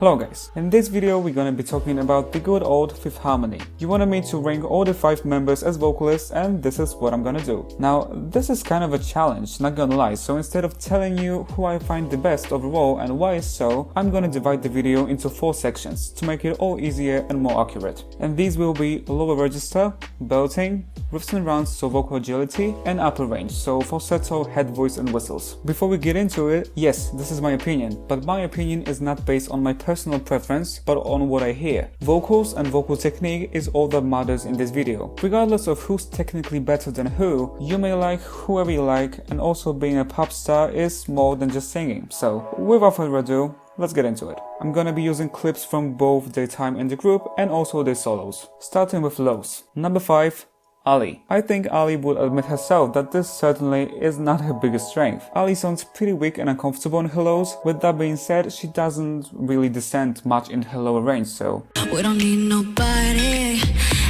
Hello guys, in this video we're gonna be talking about the good old fifth harmony. You wanted me to rank all the 5 members as vocalists and this is what I'm gonna do. Now this is kind of a challenge, not gonna lie, so instead of telling you who I find the best overall and why is so, I'm gonna divide the video into 4 sections to make it all easier and more accurate. And these will be lower register, belting, riffs and runs, so vocal agility, and upper range, so falsetto, head voice and whistles. Before we get into it, yes, this is my opinion, but my opinion is not based on my personal preference, but on what I hear. Vocals and vocal technique is all that matters in this video. Regardless of who's technically better than who, you may like whoever you like, and also being a pop star is more than just singing. So, without further ado, let's get into it. I'm gonna be using clips from both their time in the group and also their solos. Starting with lows. Number 5. Ali. I think Ali would admit herself that this certainly is not her biggest strength. Ali sounds pretty weak and uncomfortable in her lows. With that being said, she doesn't really descend much in her lower range, so we don't need nobody,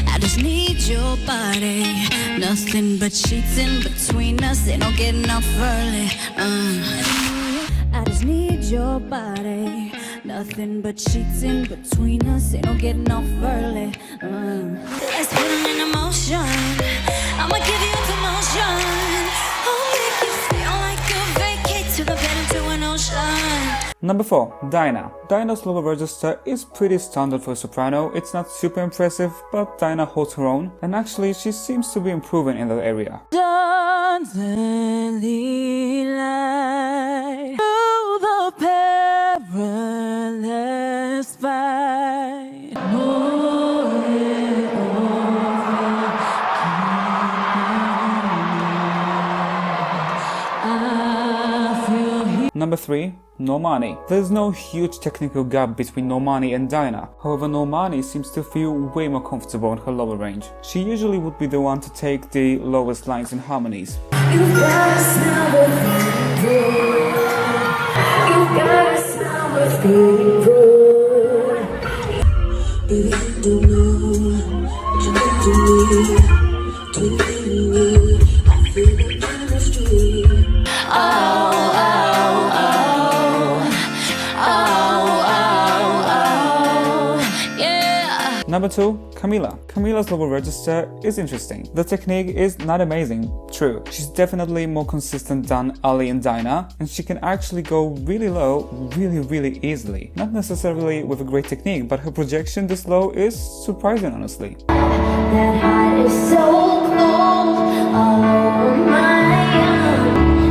I just need your body. Nothing but sheets in between us, they don't get enough early. I just need your body. Nothing but sheets in between us, they don't get enough early. Let's put them in motion. I'ma give you a promotion. I'll make you feel like you vacate to the bed into an ocean. Number 4. Dinah. Dinah's lower register is pretty standard for a soprano. It's not super impressive, but Dinah holds her own, and actually she seems to be improving in that area. Perilous fight. Number 3. Normani. There's no huge technical gap between Normani and Dinah. However, Normani seems to feel way more comfortable in her lower range. She usually would be the one to take the lowest lines and harmonies. You've got a smell of good. You've got a smell of good. Baby, I don't know what you meant to me. To me, I feel the chemistry. Number 2. Camila. Camila's lower register is interesting. The technique is not amazing, true. She's definitely more consistent than Ali and Dinah, and she can actually go really low really easily. Not necessarily with a great technique, but her projection this low is surprising, honestly. That heart is so cold, oh my,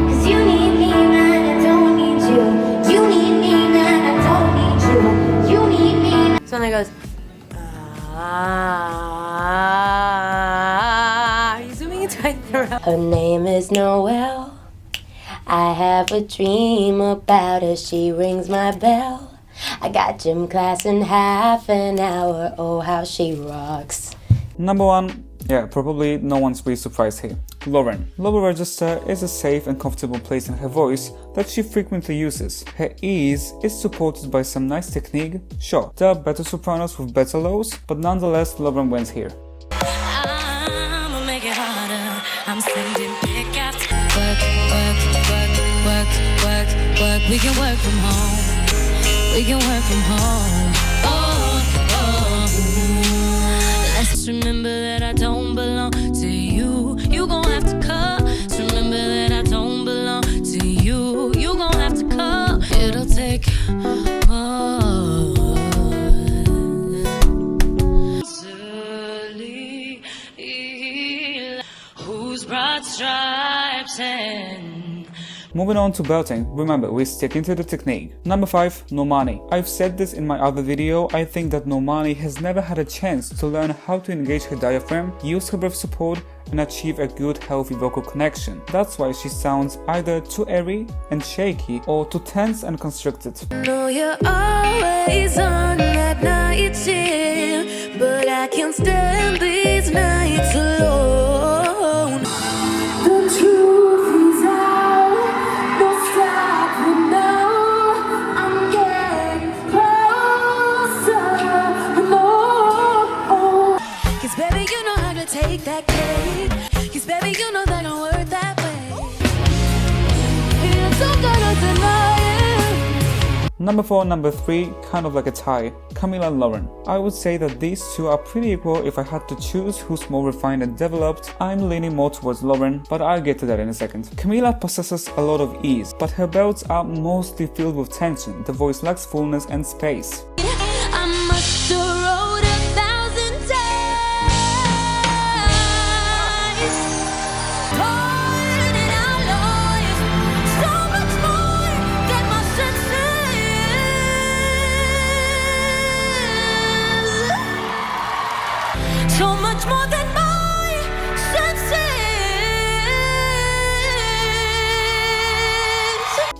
'cause you need me, man, I don't need you. You need me, man, I don't need you. You need me. So then it goes. Are you zooming into my throat? Her name is Noelle. I have a dream about her. She rings my bell. I got gym class in half an hour. Oh, how she rocks. Number 1. Yeah, probably no one's really surprised here. Lauren. Lower register is a safe and comfortable place in her voice that she frequently uses. Her ease is supported by some nice technique. Sure, there are better sopranos with better lows, but nonetheless, Lauren wins here. I'ma make it harder. I'm sending pick after work. We can work from home. We can work from home. Let's remember that I don't belong to you. You gon' have to come. Let's remember that I don't belong to you. You gon' have to come. It'll take more. Whose broad stripes and Moving on to belting, remember we stick into the technique. Number 5. Normani. I've said this in my other video, I think that Normani has never had a chance to learn how to engage her diaphragm, use her breath support, and achieve a good healthy vocal connection. That's why she sounds either too airy and shaky or too tense and constricted. know you're always on that night shift, but I can't stand these nights alone. The truth is out, no stopping now. I'm getting closer, no. 'Cause baby, you know how to take that cake. 'Cause baby, you know that I work that way. It's so good to deny it. Number 4 and number 3, kind of like a tie, Camila and Lauren. I would say that these two are pretty equal. If I had to choose who's more refined and developed, I'm leaning more towards Lauren, but I'll get to that in a second. Camila possesses a lot of ease, but her belts are mostly filled with tension. The voice lacks fullness and space. I must have wrote 1,000 times. Calling out noise, so much more than my senses. So much more than my senses.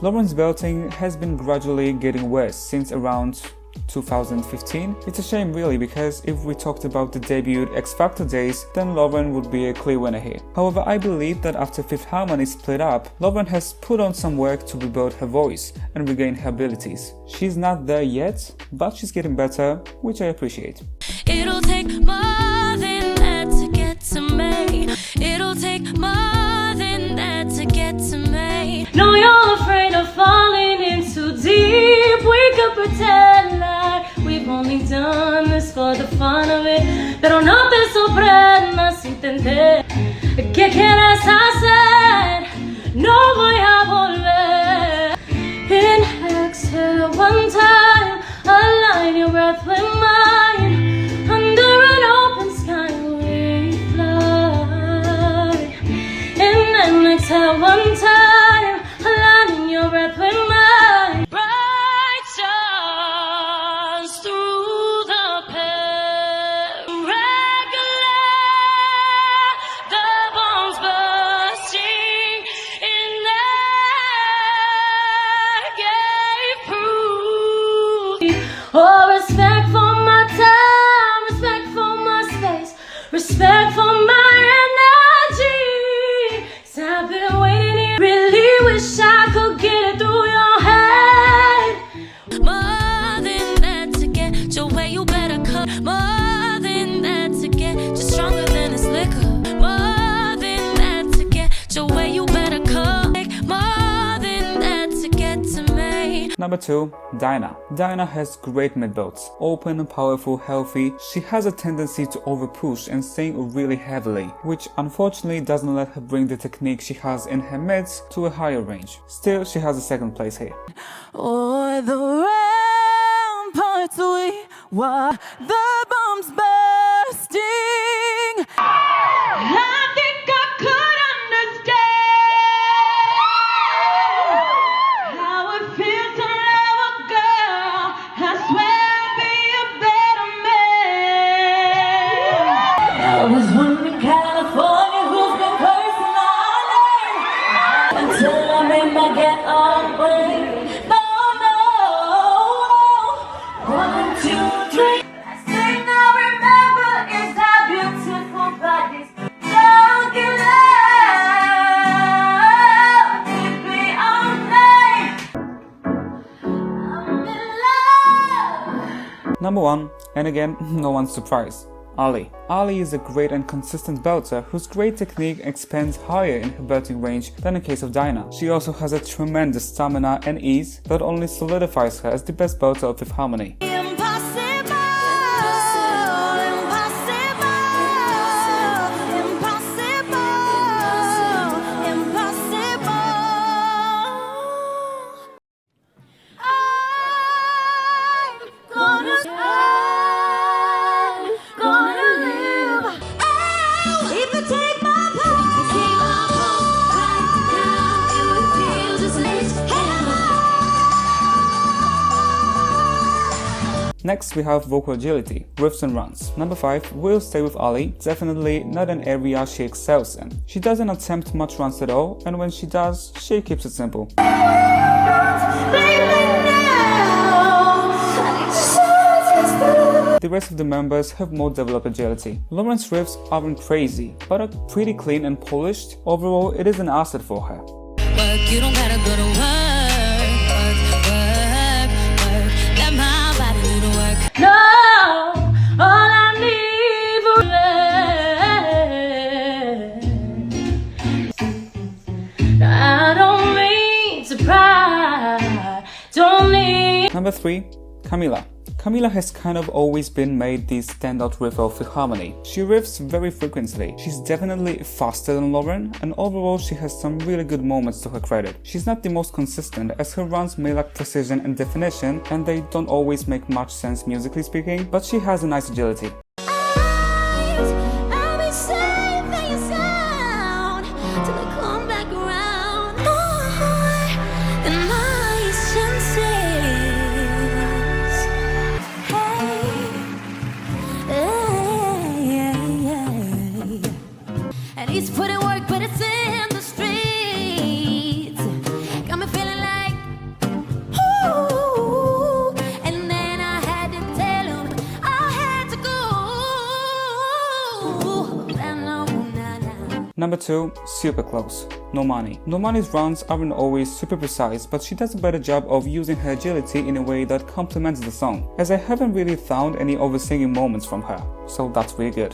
Lauren's belting has been gradually getting worse since around 2015. It's a shame really, because if we talked about the debut X Factor days, then Lauren would be a clear winner here. However, I believe that after Fifth Harmony split up, Lauren has put on some work to rebuild her voice and regain her abilities. She's not there yet, but she's getting better, which I appreciate. It'll take more than that to get to me. It'll take more than that to get to me. No, you're afraid of falling in too deep. We could pretend like we've only done this for the fun of it, pero no te sorprendas si te enteras que quieres hacer. No voy a volver. Inhale, exhale one time. Align your breath with mine. Under an open sky we fly. And then exhale one time. Aligning your breath with mine. Bright stars through the irregular, the bombs bursting in there gave proof. Oh, respect for my time, respect for my space, respect for my energy. 'Cause I've been waiting here. Really wish I could get it through your head. More than that to get your way, you better cut. More than that to get just stronger than this liquor. More than that to get your way, you better cut. More than that to get to me. Number 2, Dinah. Dinah has great mid-belts. Open, powerful, healthy. She has a tendency to over-push and sing really heavily, which unfortunately doesn't let her bring the technique she has in her mids to a higher range. Still, she has a second place here. O'er the ramparts we were, the bombs bursting. I think I could understand how it feels to love a girl. I swear I'll be a better man. I was one in California who's been cursing all night until I made my get on way. No, no, no. 1, 2, 3. Last thing I remember is our beautiful bodies. Don't get love, baby, all night. I'm in love. Number 1, and again, no one's surprised, Ali. Ali is a great and consistent belter whose great technique expands higher in her belting range than in case of Dinah. She also has a tremendous stamina and ease that only solidifies her as the best belter of Fifth Harmony. Impossible, impossible, impossible, impossible. I'm gonna live. Oh, if you take my part right now, it would feel just like heaven. Next we have vocal agility, riffs and runs. Number 5, we'll stay with Ali. Definitely not an area she excels in. She doesn't attempt much runs at all, and when she does, she keeps it simple. The rest of the members have more developed agility. Lauren's riffs aren't crazy, but are pretty clean and polished. Overall, it is an asset for her. Work, you don't gotta go to work, work. Let my body do the work. No, all I need for love. I don't mean to pry, don't need. Number 3, Camila. Camila has kind of always been made the standout riff of Fifth Harmony. She riffs very frequently. She's definitely faster than Lauren, and overall she has some really good moments to her credit. She's not the most consistent, as her runs may lack precision and definition, and they don't always make much sense musically speaking, but she has a nice agility. I'll be safe and sound till I come back around. More than my senses. And he's put in work, but it's in the streets. Got me feeling like, ooh. And then I had to tell him I had to go. Number 2, super close, Normani. Normani's runs aren't always super precise, but she does a better job of using her agility in a way that complements the song, as I haven't really found any over-singing moments from her, so that's really good.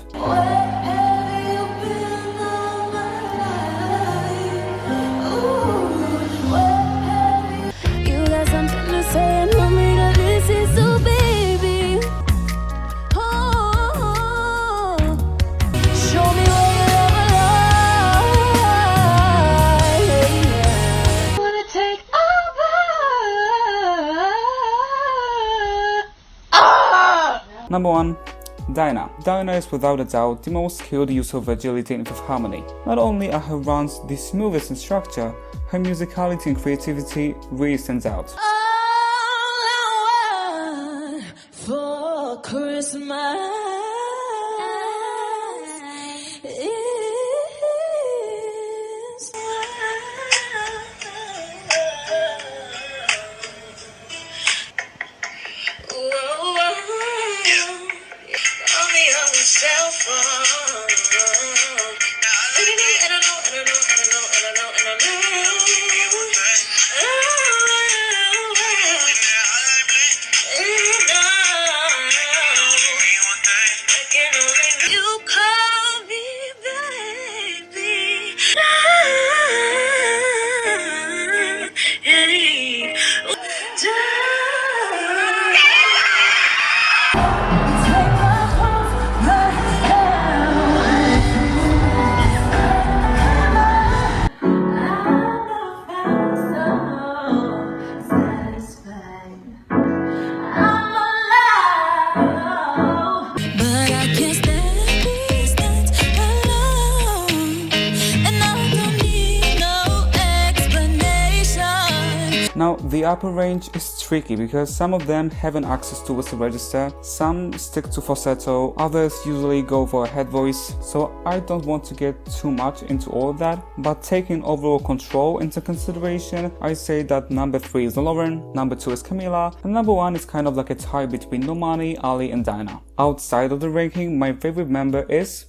Number 1, Dinah. Dinah is without a doubt the most skilled user of agility in Fifth Harmony. Not only are her runs the smoothest in structure, her musicality and creativity really stands out. All I want for Christmas is cell phone. I don't know. You call me baby. Now, the upper range is tricky because some of them have an access towards the register, some stick to falsetto, others usually go for a head voice, so I don't want to get too much into all of that, but taking overall control into consideration, I say that number 3 is Lauren, number 2 is Camila, and number 1 is kind of like a tie between Normani, Ali and Dinah. Outside of the ranking, my favorite member is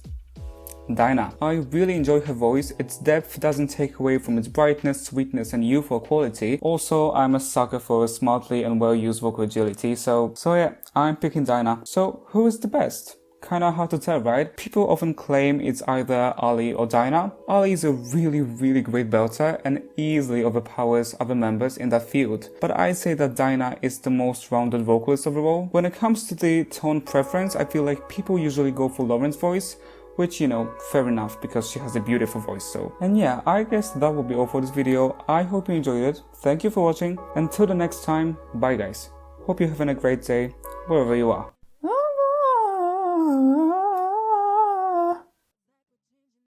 Dinah. I really enjoy her voice. Its depth doesn't take away from its brightness, sweetness and youthful quality. Also, I'm a sucker for a smartly and well-used vocal agility, so yeah, I'm picking Dinah. So who is the best? Kinda hard to tell, right? People often claim it's either Ali or Dinah. Ali is a really great belter and easily overpowers other members in that field. But I say that Dinah is the most rounded vocalist overall. When it comes to the tone preference, I feel like people usually go for Lauren's voice, which, you know, fair enough because she has a beautiful voice, so. And yeah, I guess that will be all for this video. I hope you enjoyed it. Thank you for watching. Until the next time, bye guys. Hope you're having a great day, wherever you are.